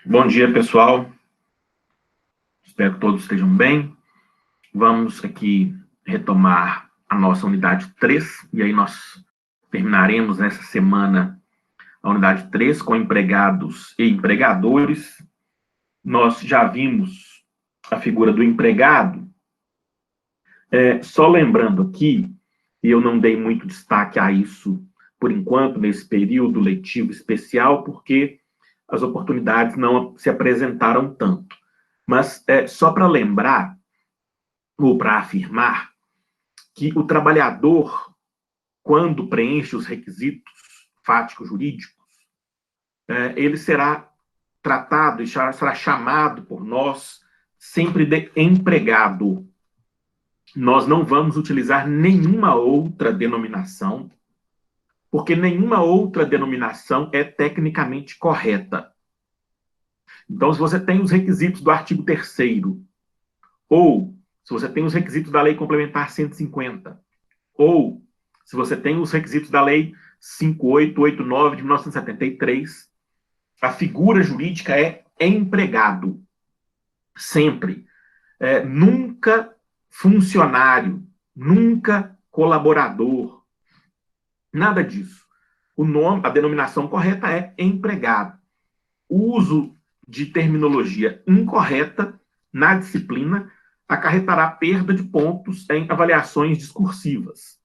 Bom dia, pessoal. Espero que todos estejam bem. Vamos aqui retomar a nossa unidade 3, e aí nós terminaremos nessa semana a unidade 3 com empregados e empregadores. Nós já vimos a figura do empregado. Só lembrando aqui, e eu não dei muito destaque a isso por enquanto, nesse período letivo especial, porque as oportunidades não se apresentaram tanto. Mas só para lembrar, ou para afirmar, que o trabalhador, quando preenche os requisitos fáticos jurídicos, ele será tratado e será chamado por nós sempre de empregado. Nós não vamos utilizar nenhuma outra denominação, porque nenhuma outra denominação é tecnicamente correta. Então, se você tem os requisitos do artigo 3º, ou se você tem os requisitos da Lei Complementar 150, ou se você tem os requisitos da Lei 5889 de 1973, a figura jurídica é empregado. Sempre. Nunca funcionário, nunca colaborador. Nada disso. A denominação correta é empregado. O uso de terminologia incorreta na disciplina acarretará perda de pontos em avaliações discursivas.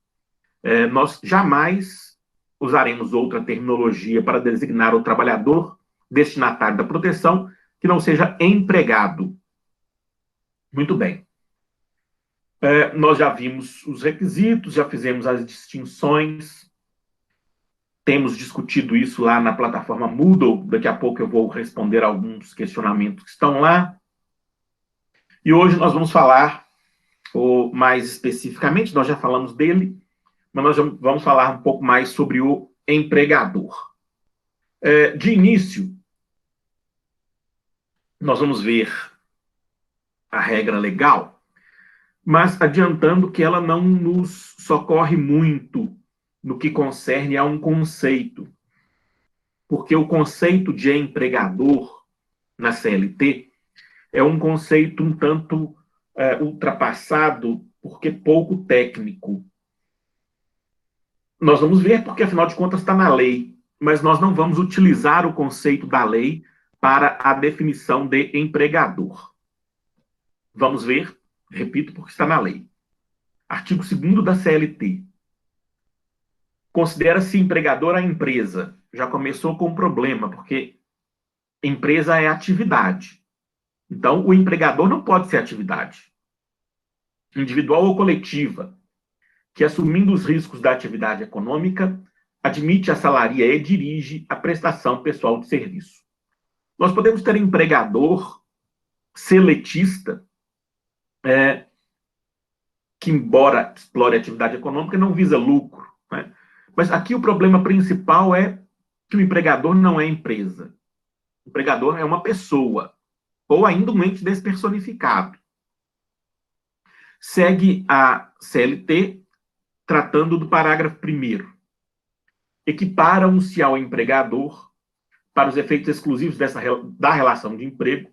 Nós jamais usaremos outra terminologia para designar o trabalhador destinatário da proteção que não seja empregado. Muito bem. Nós já vimos os requisitos, já fizemos as distinções, temos discutido isso lá na plataforma Moodle, daqui a pouco eu vou responder alguns questionamentos que estão lá. E hoje nós vamos falar, ou mais especificamente, nós já falamos dele, mas nós vamos falar um pouco mais sobre o empregador. De início, nós vamos ver a regra legal, mas adiantando que ela não nos socorre muito no que concerne a um conceito, porque o conceito de empregador na CLT é um conceito um tanto ultrapassado, porque pouco técnico. Nós vamos ver porque, afinal de contas, está na lei, mas nós não vamos utilizar o conceito da lei para a definição de empregador. Vamos ver, repito, porque está na lei. Artigo 2º da CLT. Considera-se empregador a empresa. Já começou com um problema, porque empresa é atividade. Então, o empregador não pode ser atividade individual ou coletiva, que, assumindo os riscos da atividade econômica, admite, assalaria e dirige a prestação pessoal de serviço. Nós podemos ter empregador seletista, que, embora explore a atividade econômica, não visa lucro, né? Mas aqui o problema principal é que o empregador não é empresa. O empregador é uma pessoa, ou ainda um ente despersonificado. Segue a CLT tratando do parágrafo 1º. Equiparam-se ao empregador, para os efeitos exclusivos da relação de emprego,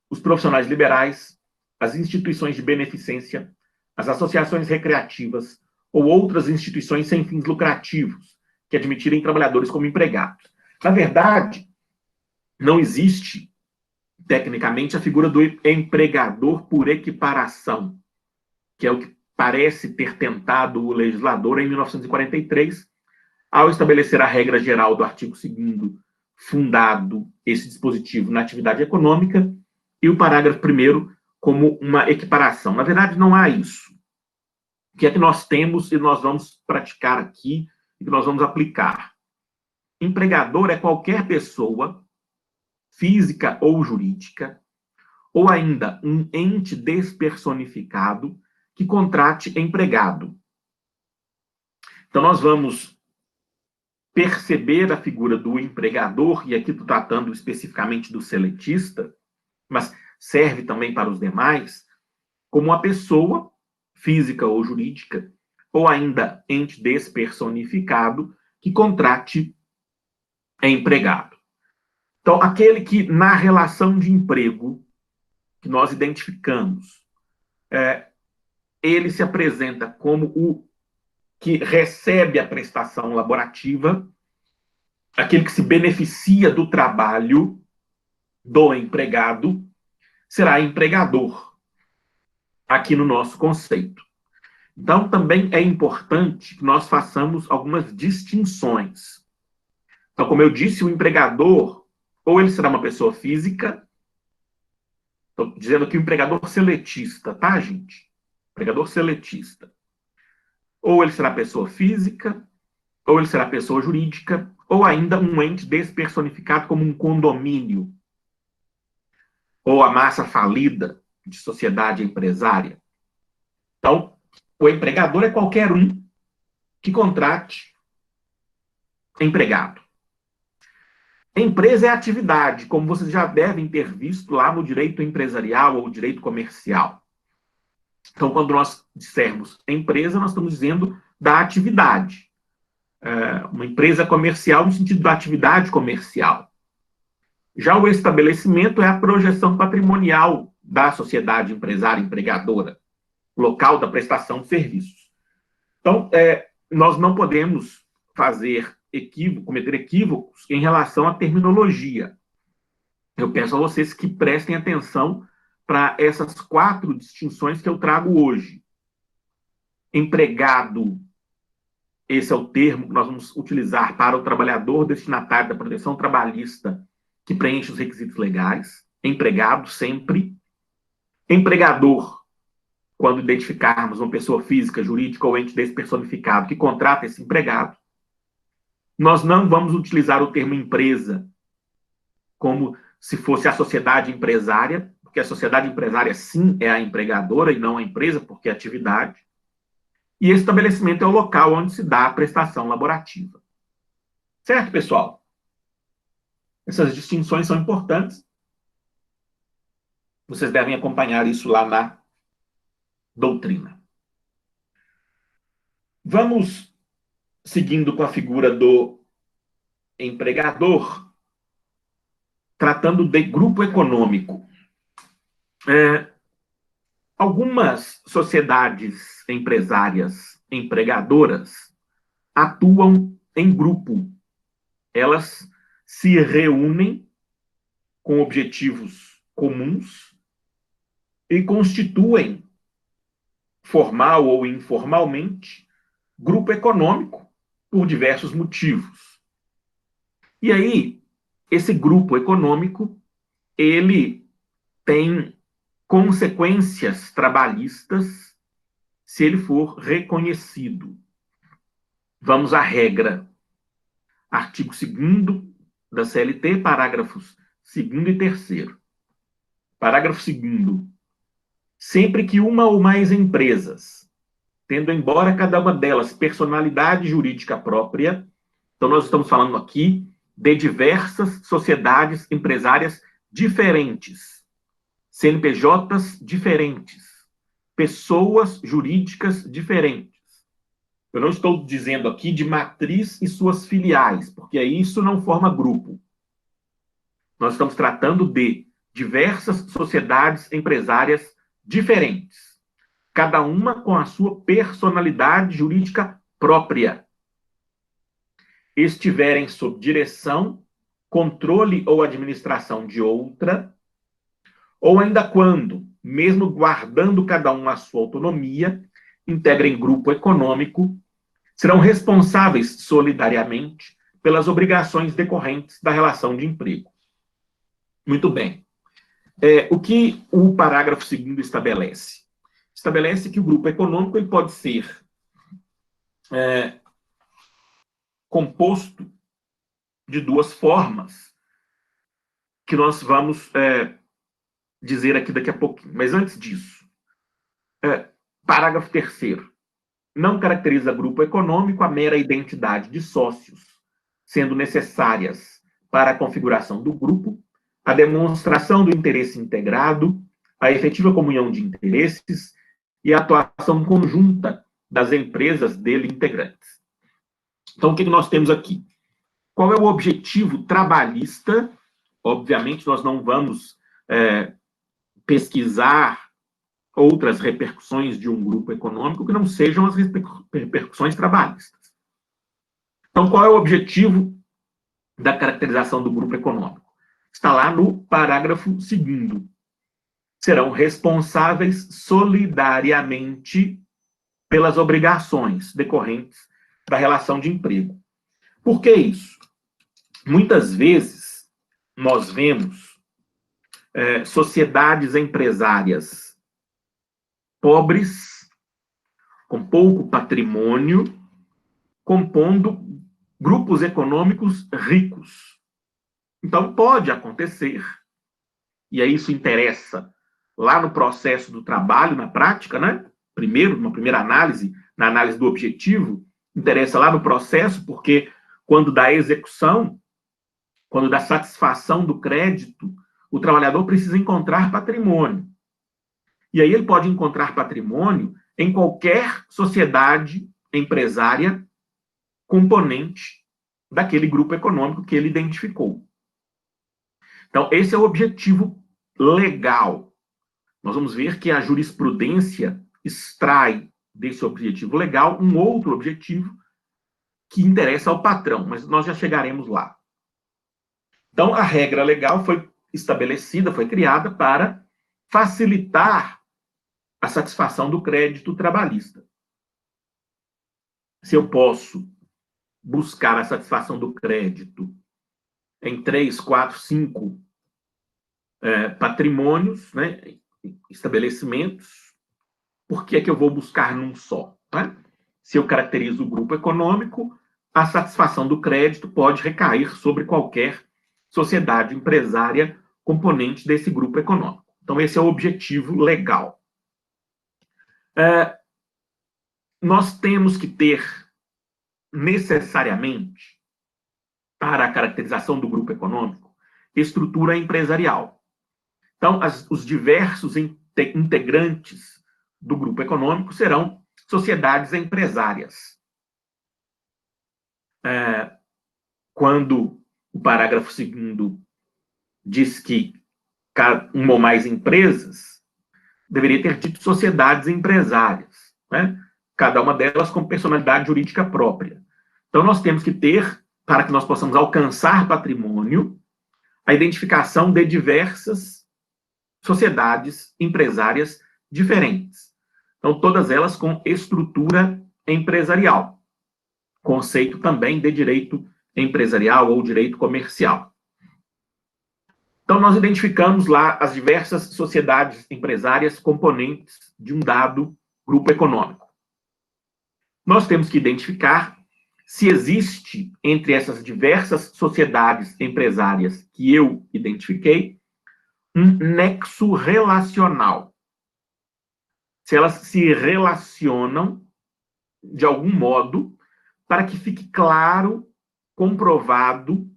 os profissionais liberais, as instituições de beneficência, as associações recreativas ou outras instituições sem fins lucrativos que admitirem trabalhadores como empregados. Na verdade, não existe, tecnicamente, a figura do empregador por equiparação, que é o que parece ter tentado o legislador em 1943, ao estabelecer a regra geral do artigo 2º, fundado esse dispositivo na atividade econômica, e o parágrafo 1º como uma equiparação. Na verdade, não há isso. O que é que nós temos e nós vamos praticar aqui e que nós vamos aplicar? Empregador é qualquer pessoa, física ou jurídica, ou ainda um ente despersonificado que contrate empregado. Então, nós vamos perceber a figura do empregador, e aqui estou tratando especificamente do seletista, mas serve também para os demais, como uma pessoa, física ou jurídica, ou ainda ente despersonificado, que contrate empregado. Então, aquele que, na relação de emprego que nós identificamos, ele se apresenta como o que recebe a prestação laborativa, aquele que se beneficia do trabalho do empregado, será empregador, aqui no nosso conceito. Então, também é importante que nós façamos algumas distinções. Então, como eu disse, o empregador, ou ele será uma pessoa física, estou dizendo aqui o empregador seletista, tá, gente? Empregador seletista. Ou ele será pessoa física, ou ele será pessoa jurídica, ou ainda um ente despersonificado como um condomínio, ou a massa falida de sociedade empresária. Então, o empregador é qualquer um que contrate empregado. Empresa é atividade, como vocês já devem ter visto lá no direito empresarial ou direito comercial. Então, quando nós dissermos empresa, nós estamos dizendo da atividade. Uma empresa comercial no sentido da atividade comercial. Já o estabelecimento é a projeção patrimonial da sociedade empresária empregadora, local da prestação de serviços. Então, nós não podemos cometer equívocos em relação à terminologia. Eu peço a vocês que prestem atenção para essas 4 distinções que eu trago hoje. Empregado, esse é o termo que nós vamos utilizar para o trabalhador destinatário da proteção trabalhista que preenche os requisitos legais. Empregado, sempre. Empregador, quando identificarmos uma pessoa física, jurídica ou ente despersonificado que contrata esse empregado. Nós não vamos utilizar o termo empresa como se fosse a sociedade empresária, porque a sociedade empresária, sim, é a empregadora e não a empresa, porque é atividade. E estabelecimento é o local onde se dá a prestação laborativa. Certo, pessoal? Essas distinções são importantes. Vocês devem acompanhar isso lá na doutrina. Vamos seguindo com a figura do empregador, tratando de grupo econômico. Algumas sociedades empresárias empregadoras atuam em grupo. Elas se reúnem com objetivos comuns e constituem, formal ou informalmente, grupo econômico por diversos motivos. E aí, esse grupo econômico, ele tem consequências trabalhistas se ele for reconhecido. Vamos à regra. Artigo 2º da CLT, parágrafos 2º e 3º. Parágrafo 2º. Sempre que uma ou mais empresas, tendo embora cada uma delas personalidade jurídica própria, então nós estamos falando aqui de diversas sociedades empresárias diferentes, CNPJs diferentes, pessoas jurídicas diferentes. Eu não estou dizendo aqui de matriz e suas filiais, porque aí isso não forma grupo. Nós estamos tratando de diversas sociedades empresárias diferentes, cada uma com a sua personalidade jurídica própria. Estiverem sob direção, controle ou administração de outra, ou ainda quando, mesmo guardando cada um a sua autonomia, integrem grupo econômico, serão responsáveis solidariamente pelas obrigações decorrentes da relação de emprego. Muito bem. O que o parágrafo 2º estabelece? Estabelece que o grupo econômico ele pode ser composto de 2 formas, que nós vamos dizer aqui daqui a pouquinho. Mas antes disso, parágrafo 3º. Não caracteriza grupo econômico a mera identidade de sócios, sendo necessárias para a configuração do grupo a demonstração do interesse integrado, a efetiva comunhão de interesses e a atuação conjunta das empresas dele integrantes. Então, o que nós temos aqui? Qual é o objetivo trabalhista? Obviamente, nós não vamos pesquisar outras repercussões de um grupo econômico que não sejam as repercussões trabalhistas. Então, qual é o objetivo da caracterização do grupo econômico? Está lá no parágrafo 2º. Serão responsáveis solidariamente pelas obrigações decorrentes da relação de emprego. Por que isso? Muitas vezes, nós vemos sociedades empresárias pobres, com pouco patrimônio, compondo grupos econômicos ricos. Então, pode acontecer, e aí isso interessa lá no processo do trabalho, na prática, né? Primeiro, uma primeira análise, na análise do objetivo, interessa lá no processo, porque quando dá execução, quando dá satisfação do crédito, o trabalhador precisa encontrar patrimônio. E aí ele pode encontrar patrimônio em qualquer sociedade empresária componente daquele grupo econômico que ele identificou. Então, esse é o objetivo legal. Nós vamos ver que a jurisprudência extrai desse objetivo legal um outro objetivo que interessa ao patrão, mas nós já chegaremos lá. Então, a regra legal foi estabelecida, foi criada para facilitar a satisfação do crédito trabalhista. Se eu posso buscar a satisfação do crédito em 3, 4, 5 patrimônios, né, estabelecimentos, por que é que eu vou buscar num só? Né? Se eu caracterizo o grupo econômico, a satisfação do crédito pode recair sobre qualquer sociedade empresária componente desse grupo econômico. Então, esse é o objetivo legal. Nós temos que ter, necessariamente, para a caracterização do grupo econômico, estrutura empresarial. Então, os diversos integrantes do grupo econômico serão sociedades empresárias. Quando o parágrafo 2º diz que uma ou mais empresas, deveria ter dito sociedades empresárias, né? Cada uma delas com personalidade jurídica própria. Então, nós temos que ter, para que nós possamos alcançar patrimônio, a identificação de diversas sociedades empresárias diferentes. Então, todas elas com estrutura empresarial. Conceito também de direito empresarial ou direito comercial. Então, nós identificamos lá as diversas sociedades empresárias componentes de um dado grupo econômico. Nós temos que identificar se existe entre essas diversas sociedades empresárias que eu identifiquei um nexo relacional. Se elas se relacionam de algum modo para que fique claro, comprovado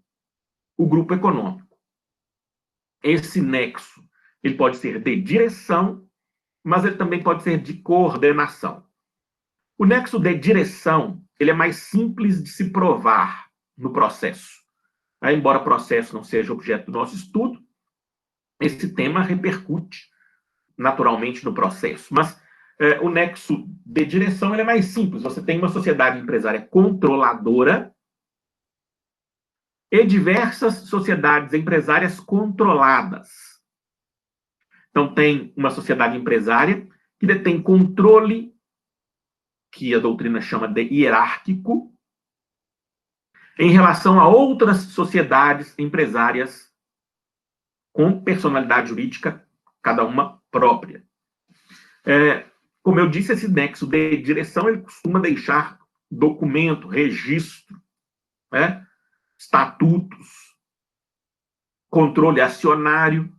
o grupo econômico. Esse nexo, ele pode ser de direção, mas ele também pode ser de coordenação. O nexo de direção, ele é mais simples de se provar no processo. Embora o processo não seja objeto do nosso estudo, esse tema repercute naturalmente no processo. Mas o nexo de direção, ele é mais simples. Você tem uma sociedade empresária controladora e diversas sociedades empresárias controladas. Então, tem uma sociedade empresária que detém controle, que a doutrina chama de hierárquico, em relação a outras sociedades empresárias com personalidade jurídica, cada uma própria. Como eu disse, esse nexo de direção, ele costuma deixar documento, registro, né? Estatutos, controle acionário.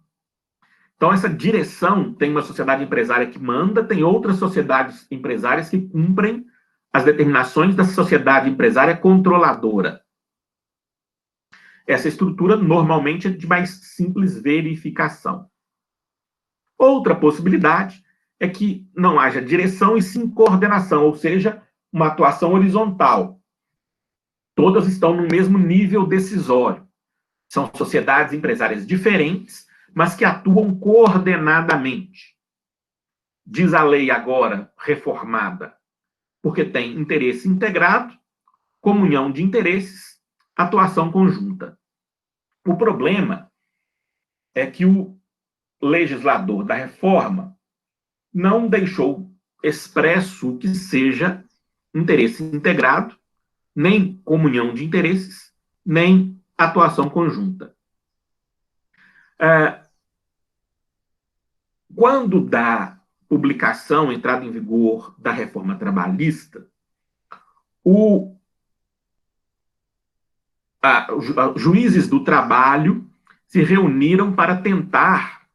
Então, essa direção, tem uma sociedade empresária que manda, tem outras sociedades empresárias que cumprem as determinações da sociedade empresária controladora. Essa estrutura, normalmente, é de mais simples verificação. Outra possibilidade é que não haja direção e sim coordenação, ou seja, uma atuação horizontal. Todas estão no mesmo nível decisório. São sociedades empresárias diferentes, mas que atuam coordenadamente. Diz a lei agora reformada, porque tem interesse integrado, comunhão de interesses, atuação conjunta. O problema é que o legislador da reforma não deixou expresso que seja interesse integrado, nem comunhão de interesses, nem atuação conjunta. Quando da publicação, entrada em vigor da reforma trabalhista, juízes do trabalho se reuniram para tentar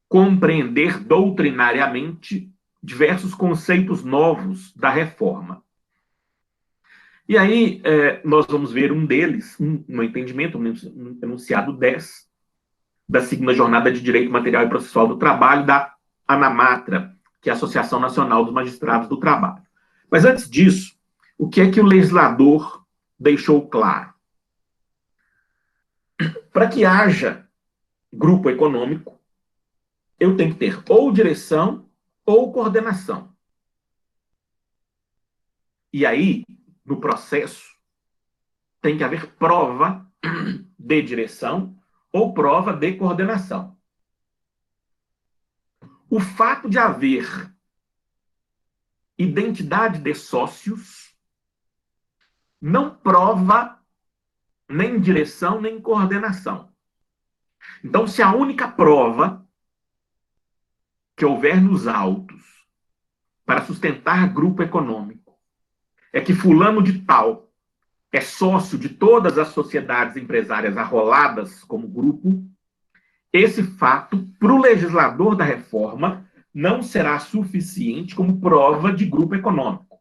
compreender doutrinariamente diversos conceitos novos da reforma. E aí, nós vamos ver um deles, um entendimento, um enunciado 10, da segunda jornada de Direito Material e Processual do Trabalho, da ANAMATRA, que é a Associação Nacional dos Magistrados do Trabalho. Mas antes disso, o que é que o legislador deixou claro? Para que haja grupo econômico, eu tenho que ter ou direção ou coordenação. E aí, no processo, tem que haver prova de direção ou prova de coordenação. O fato de haver identidade de sócios não prova nem direção nem coordenação. Então, se a única prova que houver nos autos para sustentar grupo econômico é que fulano de tal é sócio de todas as sociedades empresárias arroladas como grupo, esse fato, para o legislador da reforma, não será suficiente como prova de grupo econômico.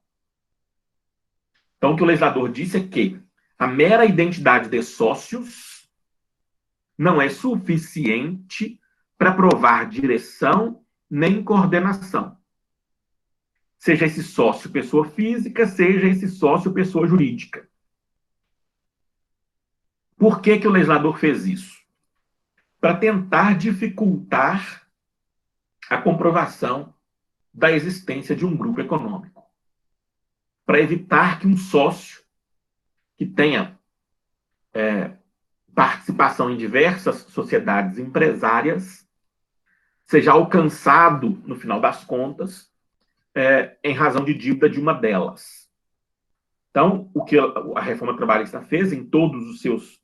Então, o que o legislador disse é que a mera identidade de sócios não é suficiente para provar direção nem coordenação. Seja esse sócio pessoa física, seja esse sócio pessoa jurídica. Por que que o legislador fez isso? Para tentar dificultar a comprovação da existência de um grupo econômico. Para evitar que um sócio que tenha participação em diversas sociedades empresárias seja alcançado, no final das contas, em razão de dívida de uma delas. Então, o que a reforma trabalhista fez em todos os seus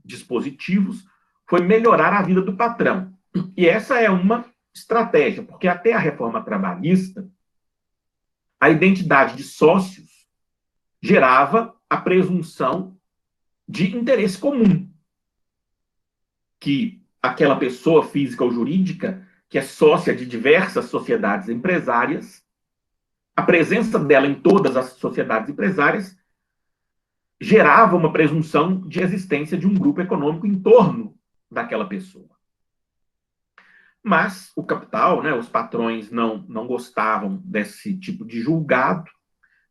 dispositivos foi melhorar a vida do patrão. E essa é uma estratégia, porque até a reforma trabalhista, a identidade de sócios gerava a presunção de interesse comum, que aquela pessoa física ou jurídica, que é sócia de diversas sociedades empresárias, a presença dela em todas as sociedades empresárias gerava uma presunção de existência de um grupo econômico em torno daquela pessoa. Mas o capital, os patrões não gostavam desse tipo de julgado,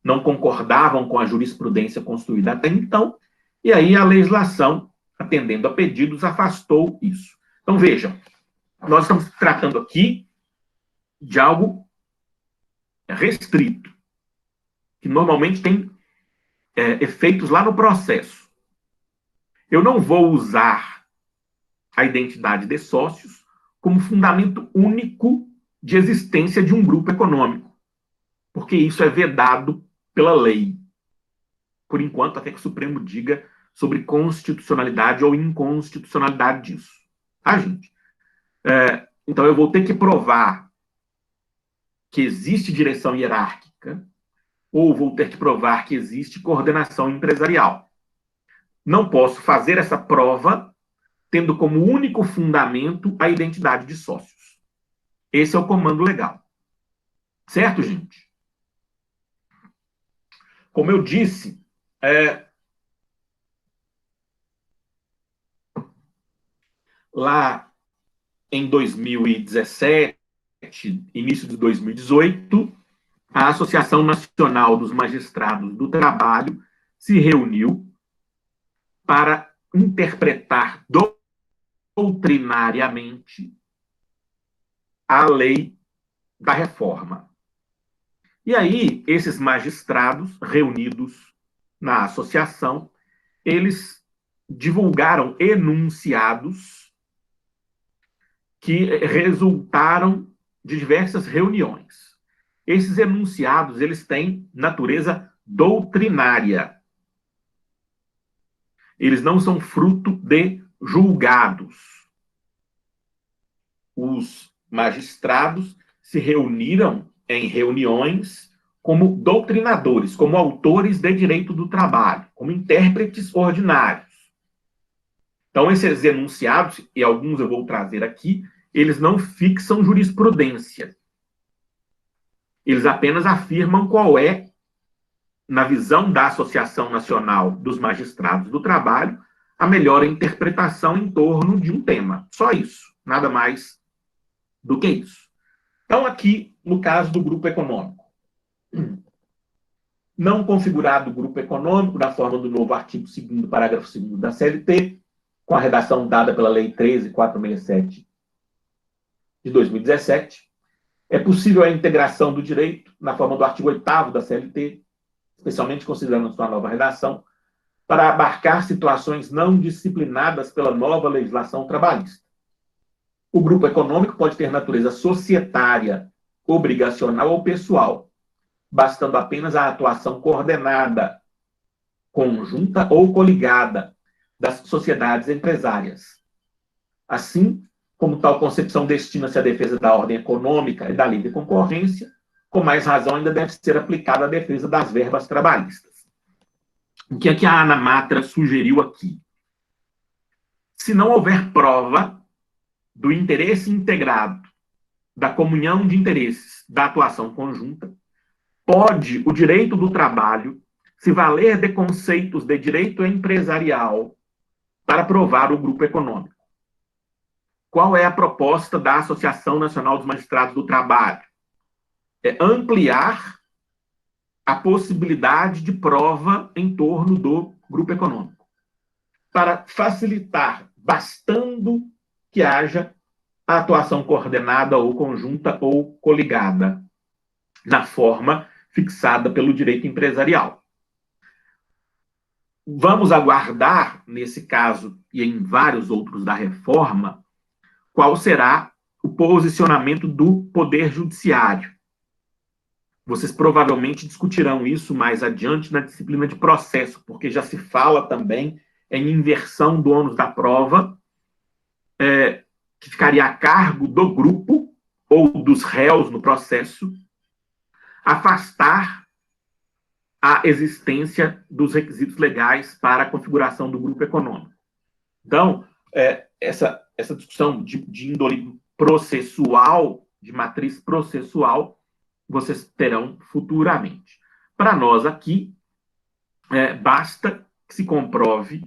não concordavam com a jurisprudência construída até então, e aí a legislação, atendendo a pedidos, afastou isso. Então, vejam, nós estamos tratando aqui de algo restrito, que normalmente tem efeitos lá no processo. Eu não vou usar a identidade de sócios como fundamento único de existência de um grupo econômico, porque isso é vedado pela lei. Por enquanto, até que o Supremo diga sobre constitucionalidade ou inconstitucionalidade disso. Tá, gente? Então, eu vou ter que provar que existe direção hierárquica ou vou ter que provar que existe coordenação empresarial. Não posso fazer essa prova tendo como único fundamento a identidade de sócios. Esse é o comando legal. Certo, gente? Como eu disse, lá em 2017, início de 2018, a Associação Nacional dos Magistrados do Trabalho se reuniu para interpretar doutrinariamente a lei da reforma. E aí, esses magistrados reunidos na associação, eles divulgaram enunciados que resultaram de diversas reuniões. Esses enunciados, eles têm natureza doutrinária. Eles não são fruto de julgados. Os magistrados se reuniram em reuniões como doutrinadores, como autores de direito do trabalho, como intérpretes ordinários. Então, esses enunciados, e alguns eu vou trazer aqui, eles não fixam jurisprudência. Eles apenas afirmam qual é, na visão da Associação Nacional dos Magistrados do Trabalho, a melhor interpretação em torno de um tema. Só isso, nada mais do que isso. Então, aqui, no caso do grupo econômico, não configurado o grupo econômico na forma do novo artigo 2º, parágrafo 2º da CLT, com a redação dada pela Lei 13.467 de 2017, é possível a integração do direito na forma do artigo 8º da CLT, especialmente considerando sua nova redação, para abarcar situações não disciplinadas pela nova legislação trabalhista. O grupo econômico pode ter natureza societária, obrigacional ou pessoal, bastando apenas a atuação coordenada, conjunta ou coligada das sociedades empresárias. Assim, como tal concepção destina-se à defesa da ordem econômica e da livre concorrência, com mais razão ainda deve ser aplicada à defesa das verbas trabalhistas. O que é que a Ana Matra sugeriu aqui? Se não houver prova do interesse integrado, da comunhão de interesses, da atuação conjunta, pode o direito do trabalho se valer de conceitos de direito empresarial para provar o grupo econômico. Qual é a proposta da Associação Nacional dos Magistrados do Trabalho? É ampliar a possibilidade de prova em torno do grupo econômico, para facilitar, bastando que haja a atuação coordenada ou conjunta ou coligada, na forma fixada pelo direito empresarial. Vamos aguardar, nesse caso e em vários outros da reforma, qual será o posicionamento do Poder Judiciário. Vocês provavelmente discutirão isso mais adiante na disciplina de processo, porque já se fala também em inversão do ônus da prova, que ficaria a cargo do grupo ou dos réus no processo, afastar a existência dos requisitos legais para a configuração do grupo econômico. Então, essa discussão de índole processual, de matriz processual, vocês terão futuramente. Para nós aqui, basta que se comprove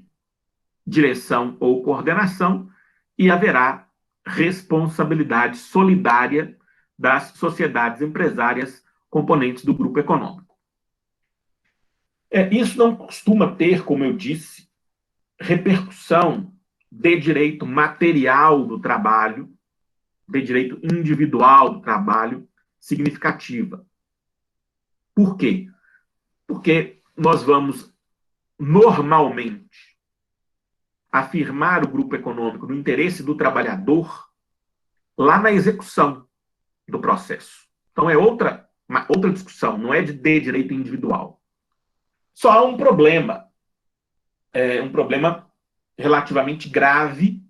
direção ou coordenação e haverá responsabilidade solidária das sociedades empresárias componentes do grupo econômico. Isso não costuma ter, como eu disse, repercussão de direito material do trabalho, de direito individual do trabalho, significativa. Por quê? Porque nós vamos, normalmente, afirmar o grupo econômico no interesse do trabalhador lá na execução do processo. Então, é outra discussão, não é de direito individual. Só há um problema relativamente grave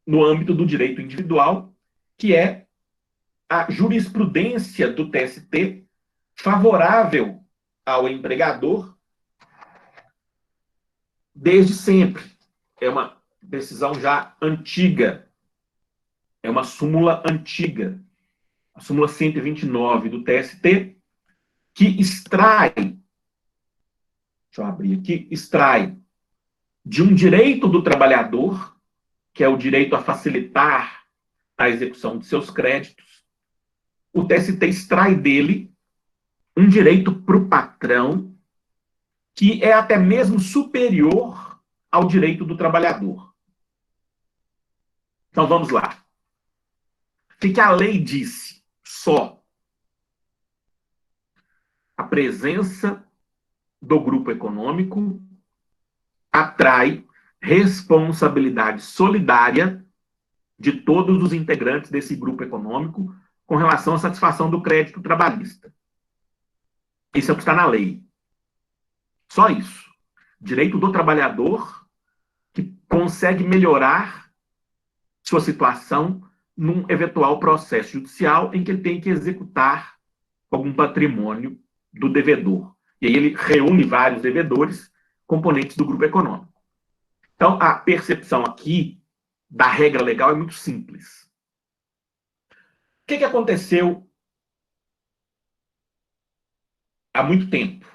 no âmbito do direito individual, que é a jurisprudência do TST favorável ao empregador desde sempre. É uma decisão já antiga, é uma súmula antiga, a súmula 129 do TST, que extrai, deixa eu abrir aqui, extrai de um direito do trabalhador, que é o direito a facilitar a execução de seus créditos, o TST extrai dele um direito para o patrão que é até mesmo superior ao direito do trabalhador. Então, vamos lá. O que a lei disse? Só a presença do grupo econômico atrai responsabilidade solidária de todos os integrantes desse grupo econômico com relação à satisfação do crédito trabalhista. Isso é o que está na lei. Só isso. Direito do trabalhador que consegue melhorar sua situação num eventual processo judicial em que ele tem que executar algum patrimônio do devedor. E aí ele reúne vários devedores, componentes do grupo econômico. Então, a percepção aqui da regra legal é muito simples. O que aconteceu há muito tempo?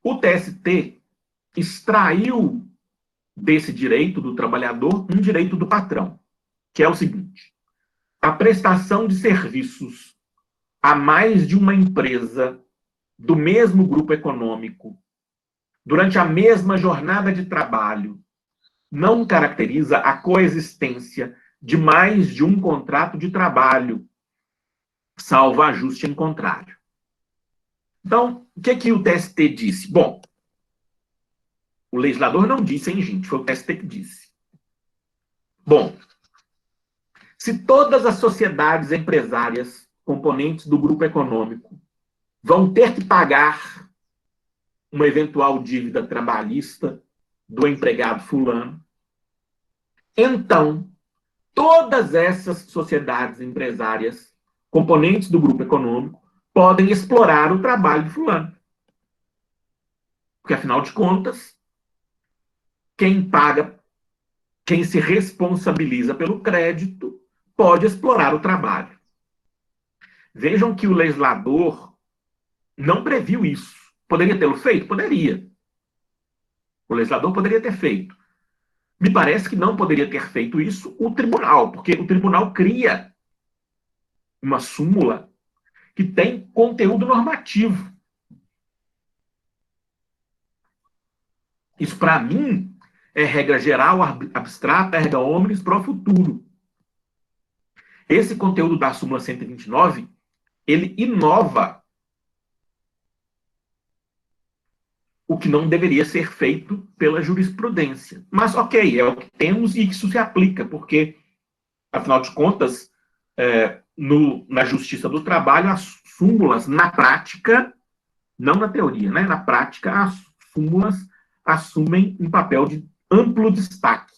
O TST extraiu desse direito do trabalhador um direito do patrão, que é o seguinte: a prestação de serviços a mais de uma empresa do mesmo grupo econômico durante a mesma jornada de trabalho não caracteriza a coexistência de mais de um contrato de trabalho, salvo ajuste em contrário. Então, o que o TST disse? Bom, o legislador não disse, hein, gente? Foi o TST que disse. Bom, se todas as sociedades empresárias, componentes do grupo econômico, vão ter que pagar uma eventual dívida trabalhista do empregado fulano, então, todas essas sociedades empresárias, componentes do grupo econômico, podem explorar o trabalho de fulano. Porque, afinal de contas, quem paga, quem se responsabiliza pelo crédito, pode explorar o trabalho. Vejam que o legislador não previu isso. Poderia tê-lo feito? Poderia. O legislador poderia ter feito. Me parece que não poderia ter feito isso o tribunal, porque o tribunal cria uma súmula que tem conteúdo normativo. Isso, para mim, é regra geral, abstrata, erga omnes pro futuro. Esse conteúdo da súmula 129, ele inova o que não deveria ser feito pela jurisprudência. Mas, ok, é o que temos e isso se aplica, porque, afinal de contas, na Justiça do Trabalho, as súmulas, na prática, não na teoria, né? Na prática, as súmulas assumem um papel de amplo destaque.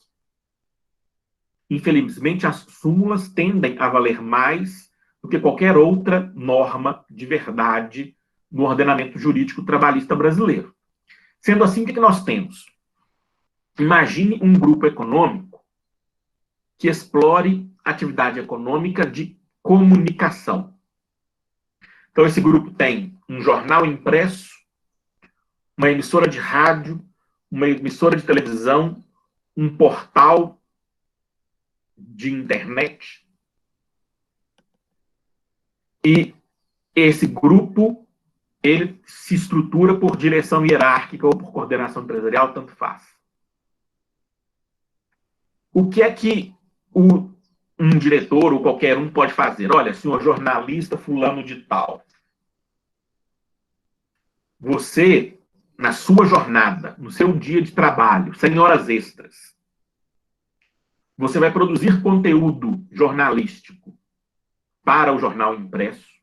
Infelizmente, as súmulas tendem a valer mais do que qualquer outra norma de verdade no ordenamento jurídico trabalhista brasileiro. Sendo assim, o que nós temos? Imagine um grupo econômico que explore atividade econômica de comunicação. Então, esse grupo tem um jornal impresso, uma emissora de rádio, uma emissora de televisão, um portal de internet. E esse grupo, ele se estrutura por direção hierárquica ou por coordenação empresarial, tanto faz. O que é que um diretor ou qualquer um pode fazer? Olha, senhor jornalista fulano de tal, você, na sua jornada, no seu dia de trabalho, sem horas extras, você vai produzir conteúdo jornalístico para o jornal impresso.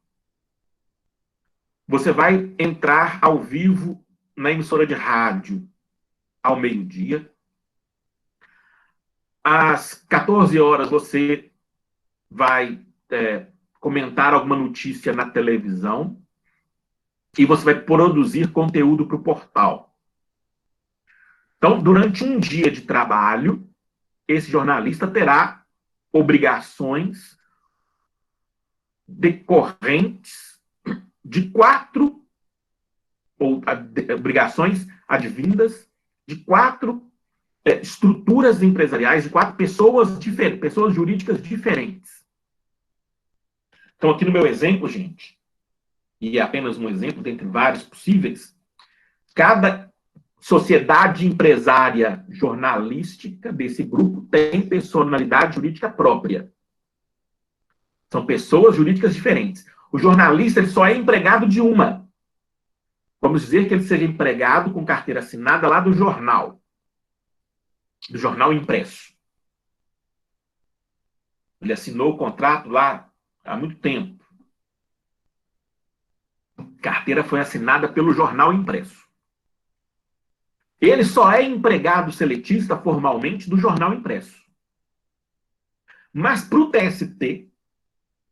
Você vai entrar ao vivo na emissora de rádio ao meio-dia. Às 14 horas, você vai comentar alguma notícia na televisão e você vai produzir conteúdo para o portal. Então, durante um dia de trabalho, esse jornalista terá obrigações decorrentes de obrigações advindas de 4 estruturas empresariais, de 4 pessoas jurídicas diferentes. Então, aqui no meu exemplo, gente, e é apenas um exemplo dentre vários possíveis, cada sociedade empresária jornalística desse grupo tem personalidade jurídica própria. São pessoas jurídicas diferentes. O jornalista ele só é empregado de uma. Vamos dizer que ele seja empregado com carteira assinada lá do jornal impresso. Ele assinou o contrato lá há muito tempo. A carteira foi assinada pelo jornal impresso. Ele só é empregado seletista formalmente do jornal impresso. Mas para o TST,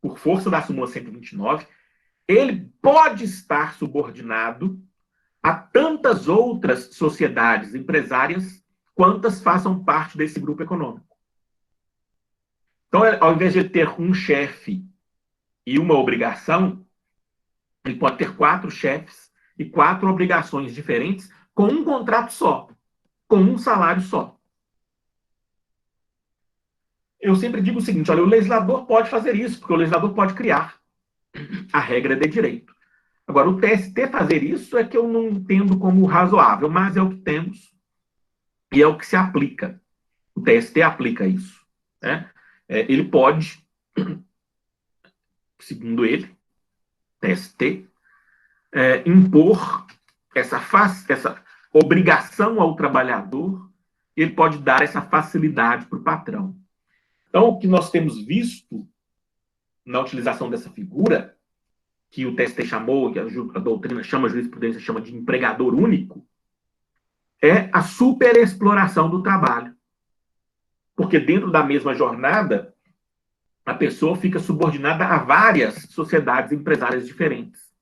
por força da súmula 129, ele pode estar subordinado a tantas outras sociedades empresárias quantas façam parte desse grupo econômico. Então, ao invés de ele ter um chefe e uma obrigação, ele pode ter 4 chefes e 4 obrigações diferentes com um contrato só, com um salário só. Eu sempre digo o seguinte, olha, o legislador pode fazer isso, porque o legislador pode criar. A regra é de direito. Agora, o TST fazer isso é que eu não entendo como razoável, mas é o que temos e é o que se aplica. O TST aplica isso. Né? Ele pode, segundo ele, TST, impor essa obrigação ao trabalhador, ele pode dar essa facilidade para o patrão. Então, o que nós temos visto na utilização dessa figura, que o TST chamou, que a doutrina chama, a jurisprudência chama de empregador único, é a superexploração do trabalho. Porque dentro da mesma jornada, a pessoa fica subordinada a várias sociedades empresárias diferentes.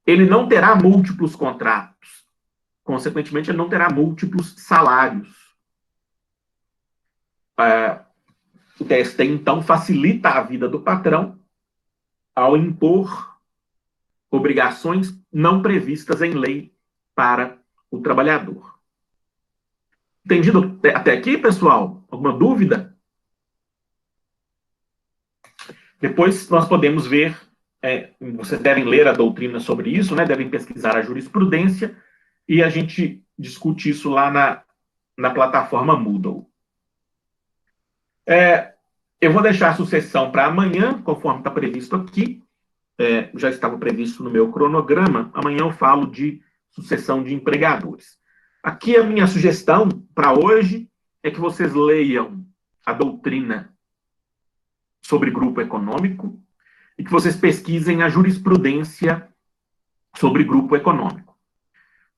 Ele não terá múltiplos contratos. Consequentemente, ele não terá múltiplos salários. O TST, então, facilita a vida do patrão ao impor obrigações não previstas em lei para o trabalhador. Entendido até aqui, pessoal? Alguma dúvida? Depois nós podemos ver, vocês devem ler a doutrina sobre isso, né? Devem pesquisar a jurisprudência e a gente discute isso lá na plataforma Moodle. Eu vou deixar a sucessão para amanhã, conforme está previsto aqui. Já estava previsto no meu cronograma. Amanhã eu falo de sucessão de empregadores. Aqui a minha sugestão para hoje é que vocês leiam a doutrina sobre grupo econômico e que vocês pesquisem a jurisprudência sobre grupo econômico.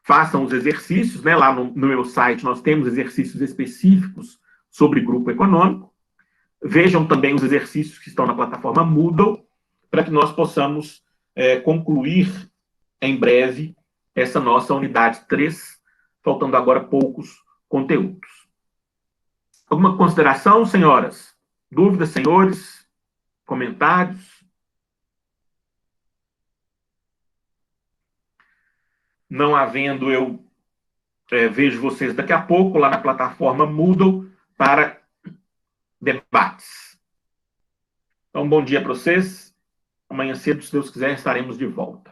Façam os exercícios, né? Lá no meu site nós temos exercícios específicos sobre grupo econômico. Vejam também os exercícios que estão na plataforma Moodle, para que nós possamos concluir em breve essa nossa unidade 3, faltando agora poucos conteúdos. Alguma consideração, senhoras? Dúvidas, senhores? Comentários? Não havendo, eu vejo vocês daqui a pouco lá na plataforma Moodle para debates. Então, bom dia para vocês. Amanhã cedo, se Deus quiser, estaremos de volta.